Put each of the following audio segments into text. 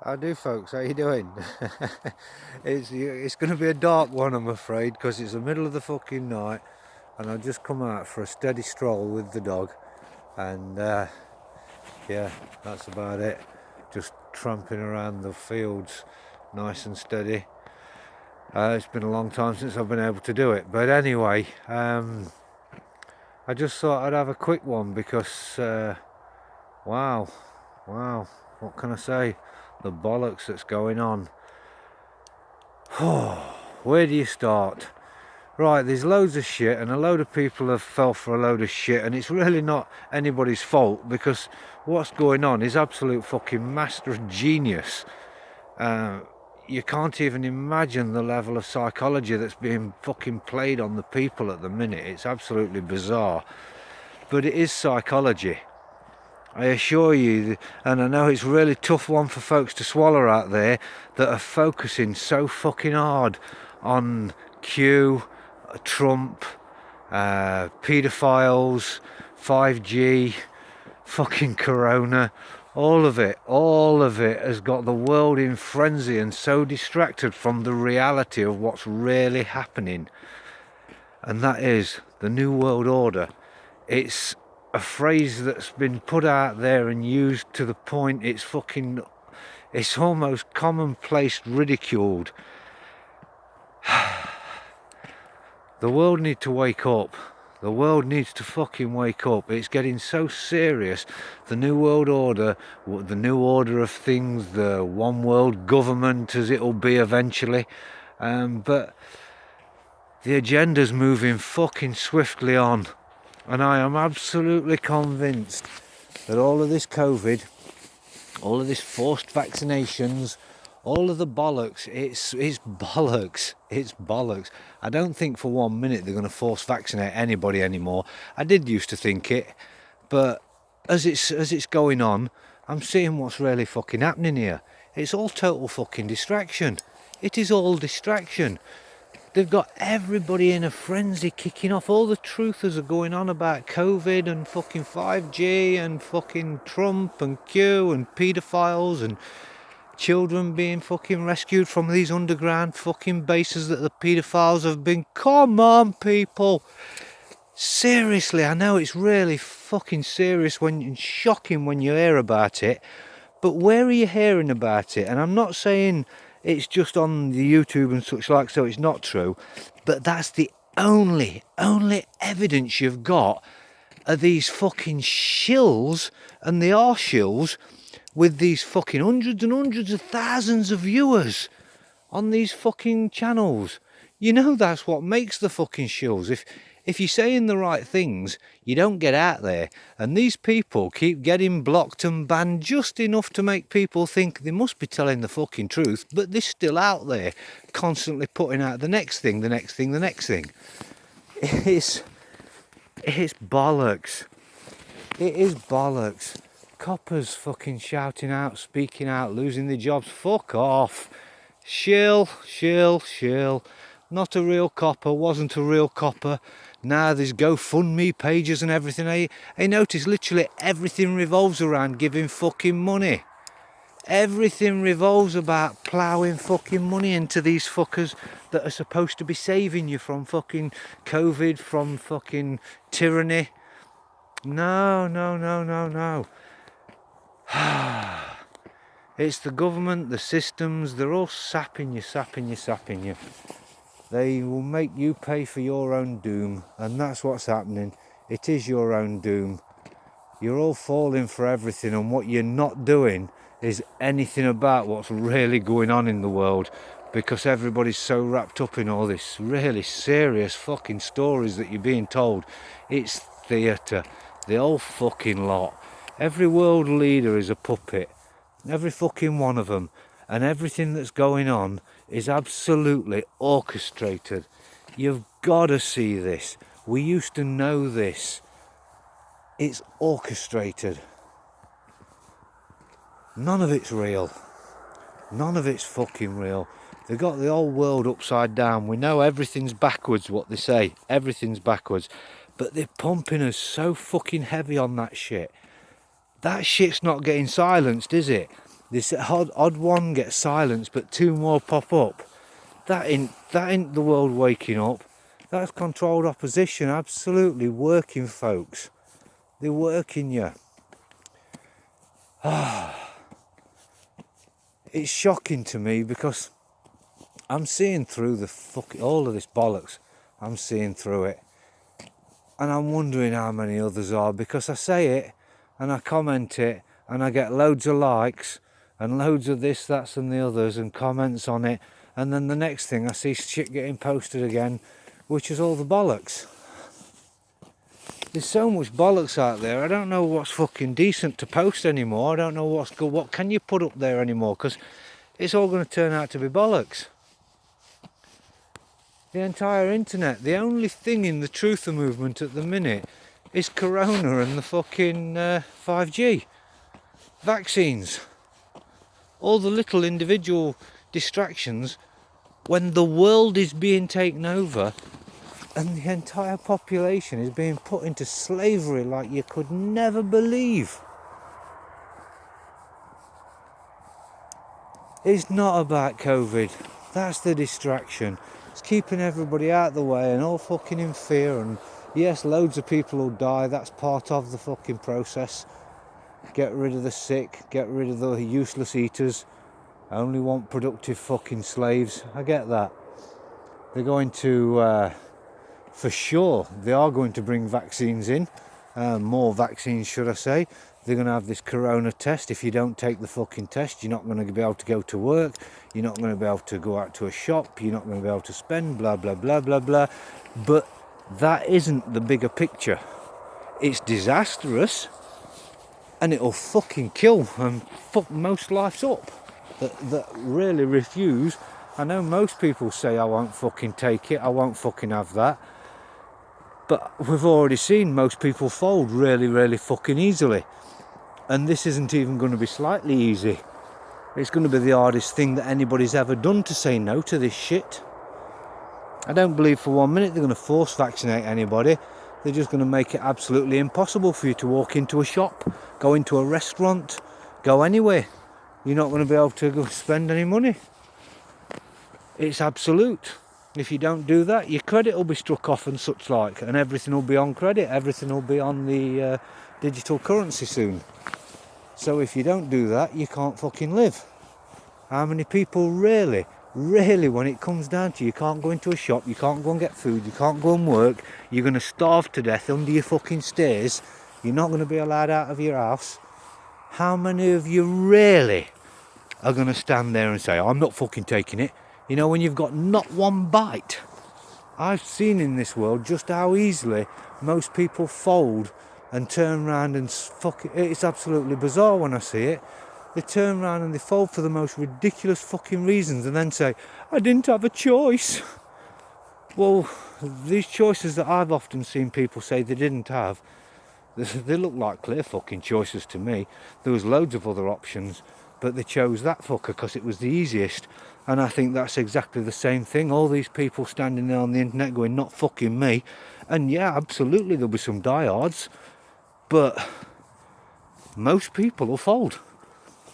I do, folks. How you doing? It's going to be a dark one, I'm afraid, because it's the middle of the fucking night, and I've just come out for a steady stroll with the dog, and yeah, that's about it. Just tramping around the fields, nice and steady. It's been a long time since I've been able to do it, but anyway, I just thought I'd have a quick one because, wow, what can I say? The bollocks that's going on. Where do you start? Right, there's loads of shit, and a load of people have fell for a load of shit, and it's really not anybody's fault because what's going on is absolute fucking master genius. You can't even imagine the level of psychology that's being fucking played on the people at the minute. It's absolutely bizarre, but it is psychology. I assure you, and I know it's a really tough one for folks to swallow out there that are focusing so fucking hard on Q, Trump, paedophiles, 5G, fucking Corona, all of it has got the world in frenzy and so distracted from the reality of what's really happening. And that is the New World Order. It's a phrase that's been put out there and used to the point it's almost commonplace ridiculed. The world needs to wake up. The world needs to fucking wake up. It's getting so serious. The New World Order, the new order of things, the one world government as it'll be eventually. But the agenda's moving fucking swiftly on. And I am absolutely convinced that all of this COVID, all of this forced vaccinations, all of the bollocks, it's bollocks. It's bollocks. I don't think for 1 minute they're going to force vaccinate anybody anymore. I did used to think it, but as it's going on, I'm seeing what's really fucking happening here. It's all total fucking distraction. It is all distraction. They've got everybody in a frenzy kicking off. All the truthers are going on about COVID and fucking 5G and fucking Trump and Q and paedophiles and children being fucking rescued from these underground fucking bases that the paedophiles have been. Come on, people. Seriously, I know it's really fucking serious and shocking when you hear about it, but where are you hearing about it? And I'm not saying it's just on the YouTube and such like, so it's not true, but that's the only evidence you've got of these fucking shills, and they are shills, with these fucking hundreds and hundreds of thousands of viewers on these fucking channels. You know that's what makes the fucking shills. If you're saying the right things, you don't get out there. And these people keep getting blocked and banned just enough to make people think they must be telling the fucking truth, but they're still out there, constantly putting out the next thing. It's bollocks. It is bollocks. Coppers fucking shouting out, speaking out, losing their jobs. Fuck off. Shill. Not a real copper, wasn't a real copper. Now there's GoFundMe pages and everything. I notice literally everything revolves around giving fucking money. Everything revolves about ploughing fucking money into these fuckers that are supposed to be saving you from fucking COVID, from fucking tyranny. No. It's the government, the systems, they're all sapping you. They will make you pay for your own doom, and that's what's happening. It is your own doom. You're all falling for everything, and what you're not doing is anything about what's really going on in the world, because everybody's so wrapped up in all this really serious fucking stories that you're being told. It's theatre, the whole fucking lot. Every world leader is a puppet, every fucking one of them, and everything that's going on is absolutely orchestrated. You've got to see this. We used to know this. It's orchestrated. None of it's real. None of it's fucking real. They've got the whole world upside down. We know everything's backwards, what they say. Everything's backwards. But they're pumping us so fucking heavy on that shit. That shit's not getting silenced, is it? This odd one gets silenced, but two more pop up. That ain't the world waking up. That's controlled opposition, absolutely working, folks. They're working you. It's shocking to me because I'm seeing through all of this bollocks. I'm seeing through it. And I'm wondering how many others are, because I say it and I comment it and I get loads of likes and loads of this, that's and the others and comments on it, and then the next thing I see shit getting posted again, which is all the bollocks. There's so much bollocks out there. I don't know what's fucking decent to post anymore. I don't know what's good. What can you put up there anymore? Because it's all going to turn out to be bollocks. The entire internet. The only thing in the truther movement at the minute is Corona and the fucking 5G. Vaccines. All the little individual distractions when the world is being taken over and the entire population is being put into slavery like you could never believe. It's not about COVID. That's the distraction. It's keeping everybody out of the way and all fucking in fear. And yes, loads of people will die. That's part of the fucking process. Get rid of the sick. Get rid of the useless eaters. I only want productive fucking slaves. I get that. They're going to... for sure, they are going to bring vaccines in, more vaccines should I say. They're going to have this corona test. If you don't take the fucking test, you're not going to be able to go to work, you're not going to be able to go out to a shop, you're not going to be able to spend, blah blah blah blah blah. But that isn't the bigger picture. It's disastrous and it'll fucking kill and fuck most lives up that really refuse. I know most people say I won't fucking take it, I won't fucking have that. But we've already seen most people fold really, really fucking easily. And this isn't even going to be slightly easy. It's going to be the hardest thing that anybody's ever done to say no to this shit. I don't believe for 1 minute they're going to force vaccinate anybody. They're just going to make it absolutely impossible for you to walk into a shop, go into a restaurant, go anywhere. You're not going to be able to go spend any money. It's absolute. If you don't do that, your credit will be struck off and such like, and everything will be on credit, everything will be on the digital currency soon. So if you don't do that, you can't fucking live. How many people really, when it comes down to you can't go into a shop, you can't go and get food, you can't go and work, you're going to starve to death under your fucking stairs, you're not going to be allowed out of your house. How many of you really are going to stand there and say, I'm not fucking taking it? You know, when you've got not one bite. I've seen in this world just how easily most people fold and turn around and fuck it. It's absolutely bizarre when I see it. They turn around and they fold for the most ridiculous fucking reasons and then say, I didn't have a choice. Well, these choices that I've often seen people say they didn't have, they look like clear fucking choices to me. There was loads of other options, but they chose that fucker because it was the easiest. And I think that's exactly the same thing. All these people standing there on the internet going, not fucking me. And yeah, absolutely there'll be some diehards, but most people will fold.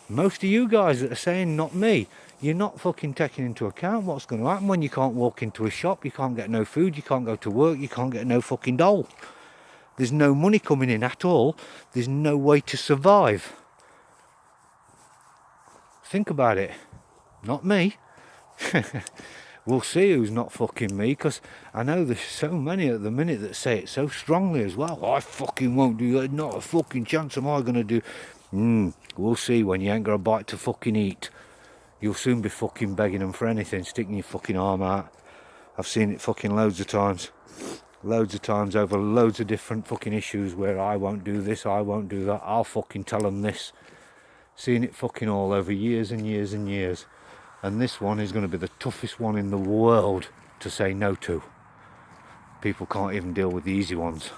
Most of you guys that are saying not me, you're not fucking taking into account what's going to happen when you can't walk into a shop, you can't get no food, you can't go to work, you can't get no fucking dole. There's no money coming in at all. There's no way to survive. Think about it. Not me. We'll see who's not fucking me, because I know there's so many at the minute that say it so strongly as well. I fucking won't do that. Not a fucking chance am I going to do. We'll see when you ain't got a bite to fucking eat. You'll soon be fucking begging them for anything, sticking your fucking arm out. I've seen it fucking loads of times. Loads of times over loads of different fucking issues where I won't do this, I won't do that, I'll fucking tell them this. Seen it fucking all over years and years and years. And this one is going to be the toughest one in the world to say no to. People can't even deal with the easy ones.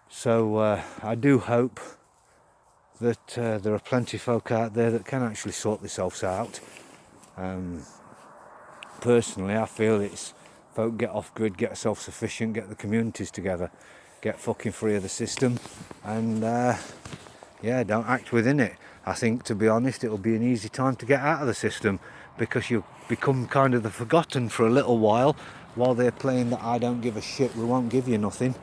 So I do hope that there are plenty of folk out there that can actually sort themselves out. Personally, I feel it's folk get off grid, get self-sufficient, get the communities together, get fucking free of the system, and don't act within it. I think, to be honest, it'll be an easy time to get out of the system, because you'll become kind of the forgotten for a little while they're playing that I don't give a shit, we won't give you nothing,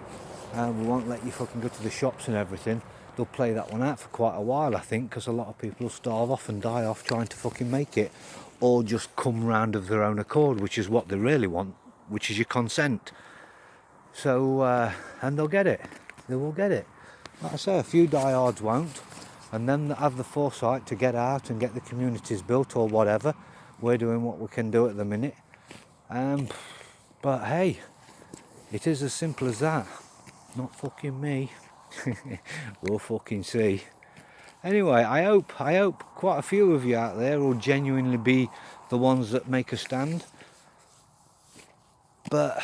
we won't let you fucking go to the shops and everything. They'll play that one out for quite a while, I think, because a lot of people will starve off and die off trying to fucking make it, or just come round of their own accord, which is what they really want, which is your consent. So, and they'll get it. They will get it. Like I say, a few diehards won't, and then they have the foresight to get out and get the communities built or whatever. We're doing what we can do at the minute. But hey, it is as simple as that. Not fucking me. We'll fucking see. Anyway, I hope quite a few of you out there will genuinely be the ones that make a stand. But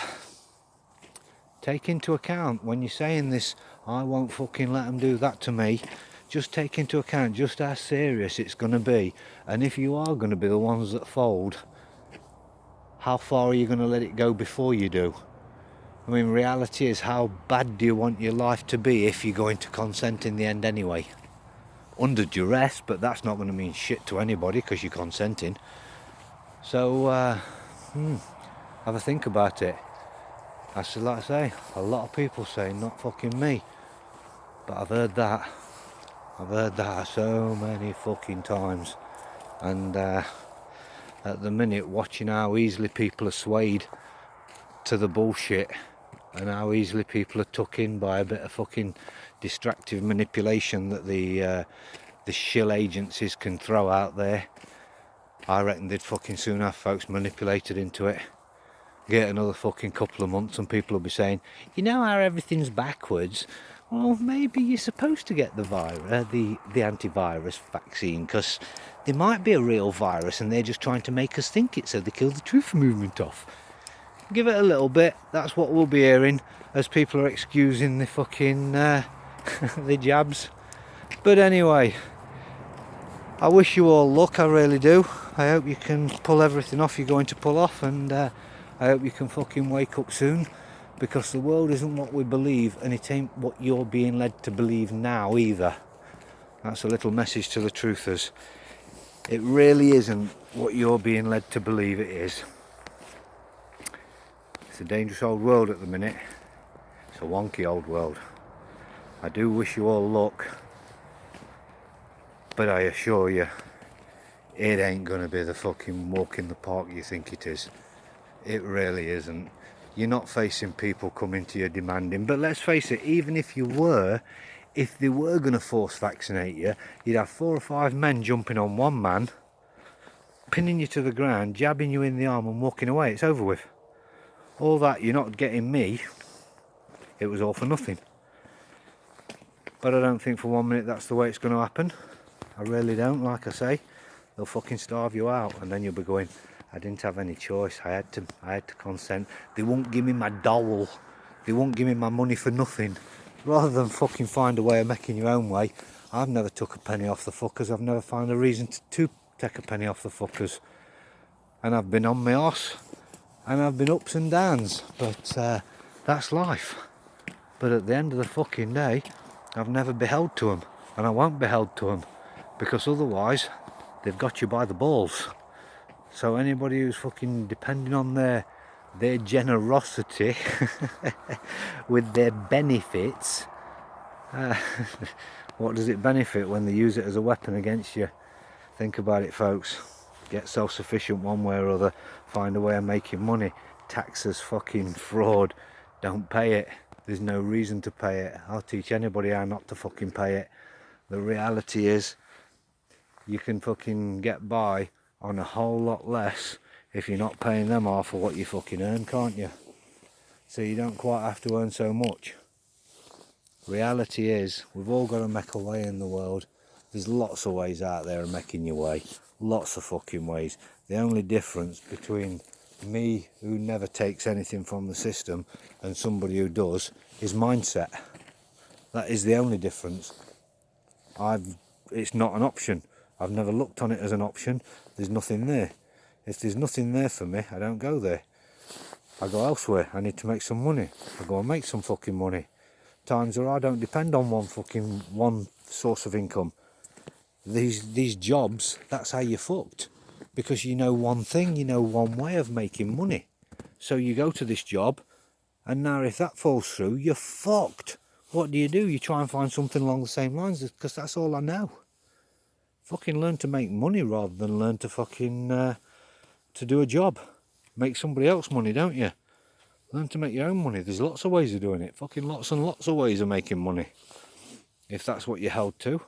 take into account, when you're saying this, I won't fucking let them do that to me, just take into account just how serious it's going to be. And if you are going to be the ones that fold, how far are you going to let it go before you do? I mean, reality is, how bad do you want your life to be if you're going to consent in the end anyway? Under duress, but that's not going to mean shit to anybody because you're consenting. So, have a think about it. That's like I say, a lot of people say, not fucking me. But I've heard that so many fucking times. And at the minute, watching how easily people are swayed to the bullshit, and how easily people are took in by a bit of fucking distractive manipulation that the shill agencies can throw out there. I reckon they'd fucking soon have folks manipulated into it. Get another fucking couple of months and people will be saying, you know how everything's backwards? Well, maybe you're supposed to get the antivirus vaccine, because there might be a real virus and they're just trying to make us think it so they kill the truth movement off. Give it a little bit, that's what we'll be hearing as people are excusing the fucking the jabs. But anyway, I wish you all luck, I really do. I hope you can pull everything off you're going to pull off, and I hope you can fucking wake up soon, because the world isn't what we believe, and it ain't what you're being led to believe now either. That's a little message to the truthers. It really isn't what you're being led to believe it is. It's a dangerous old world at the minute. It's a wonky old world. I do wish you all luck, but I assure you, it ain't gonna be the fucking walk in the park you think it is. It really isn't. You're not facing people coming to you demanding, but let's face it, even if you were, if they were gonna force vaccinate you, you'd have 4 or 5 men jumping on one man, pinning you to the ground, jabbing you in the arm and walking away. It's over with. All that, you're not getting me, it was all for nothing. But I don't think for 1 minute that's the way it's going to happen. I really don't. Like I say, they'll fucking starve you out, and then you'll be going, I didn't have any choice, I had to consent. They won't give me my dole, they won't give me my money for nothing. Rather than fucking find a way of making your own way. I've never took a penny off the fuckers, I've never found a reason to take a penny off the fuckers. And I've been on my arse, and I've been ups and downs, but that's life. But at the end of the fucking day, I've never beheld to them, and I won't be held to them, because otherwise they've got you by the balls. So anybody who's fucking depending on their generosity with their benefits, what does it benefit when they use it as a weapon against you? Think about it, folks. Get self-sufficient one way or other, find a way of making money. Taxes, fucking fraud, don't pay it. There's no reason to pay it. I'll teach anybody how not to fucking pay it. The reality is, you can fucking get by on a whole lot less if you're not paying them half of what you fucking earn, can't you? So you don't quite have to earn so much. Reality is, we've all got to make a way in the world. There's lots of ways out there of making your way. Lots of fucking ways. The only difference between me, who never takes anything from the system, and somebody who does, is mindset. That is the only difference. It's not an option. I've never looked on it as an option. There's nothing there. If there's nothing there for me, I don't go there. I go elsewhere. I need to make some money. I go and make some fucking money. Times where I don't depend on one source of income. these jobs, that's how you're fucked. Because you know one thing, you know one way of making money. So you go to this job, and now if that falls through, you're fucked. What do? You try and find something along the same lines, because that's all I know. Fucking learn to make money rather than learn to fucking to do a job. Make somebody else money, don't you? Learn to make your own money. There's lots of ways of doing it. Fucking lots and lots of ways of making money. If that's what you're held to.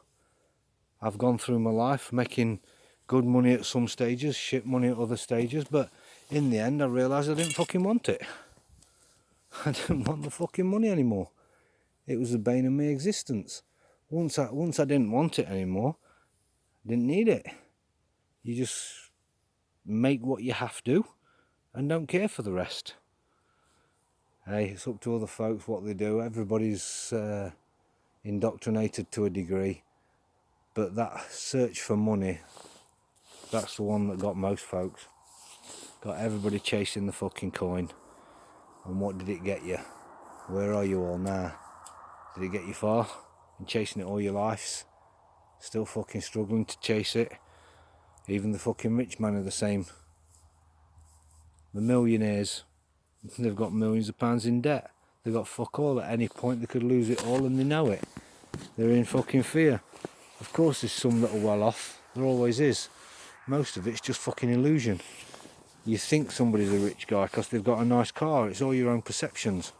I've gone through my life making good money at some stages, shit money at other stages, but in the end I realised I didn't fucking want it. I didn't want the fucking money anymore. It was the bane of my existence. Once I didn't want it anymore, didn't need it. You just make what you have to and don't care for the rest. Hey, it's up to other folks what they do. Everybody's indoctrinated to a degree, but that search for money, that's the one that got most folks. Got everybody chasing the fucking coin. And what did it get you? Where are you all now? Did it get you far? Been chasing it all your lives? Still fucking struggling to chase it? Even the fucking rich men are the same. The millionaires, they've got millions of pounds in debt. They've got fuck all. At any point they could lose it all and they know it. They're in fucking fear. Of course there's some that are well off. There always is. Most of it's just fucking illusion. You think somebody's a rich guy because they've got a nice car. It's all your own perceptions.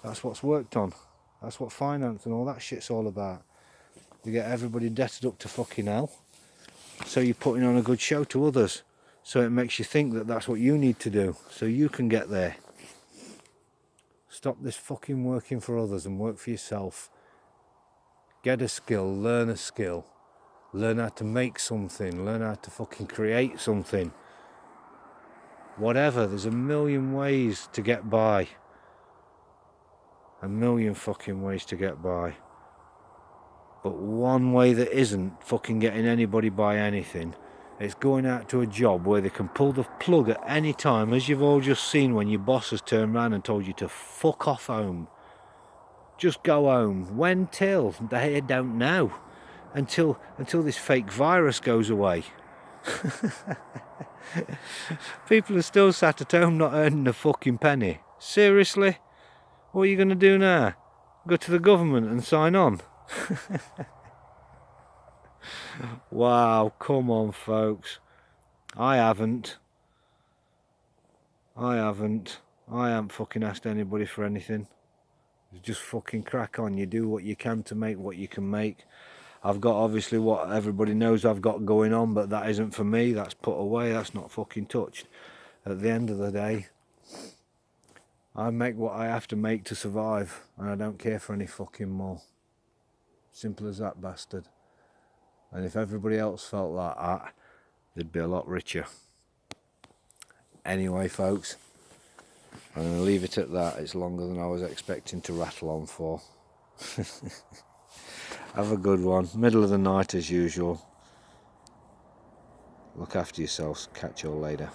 That's what's worked on. That's what finance and all that shit's all about. You get everybody debted up to fucking hell. So you're putting on a good show to others. So it makes you think that that's what you need to do. So you can get there. Stop this fucking working for others and work for yourself. Get a skill. Learn a skill. Learn how to make something. Learn how to fucking create something. Whatever. There's a million ways to get by. A million fucking ways to get by. But one way that isn't fucking getting anybody by anything, it's going out to a job where they can pull the plug at any time, as you've all just seen when your boss has turned around and told you to fuck off home. Just go home. When till? They don't know. Until this fake virus goes away. People are still sat at home not earning a fucking penny. Seriously? What are you going to do now? Go to the government and sign on? Wow, come on folks. I haven't fucking asked anybody for anything. Just fucking crack on. You do what you can to make what you can make. I've got obviously what everybody knows I've got going on, but that isn't for me. That's put away. That's not fucking touched. At the end of the day, I make what I have to make to survive, and I don't care for any fucking more. Simple as that, bastard. And if everybody else felt like that, they'd be a lot richer. Anyway, folks, I'm going to leave it at that. It's longer than I was expecting to rattle on for. Have a good one. Middle of the night as usual. Look after yourselves. Catch you all later.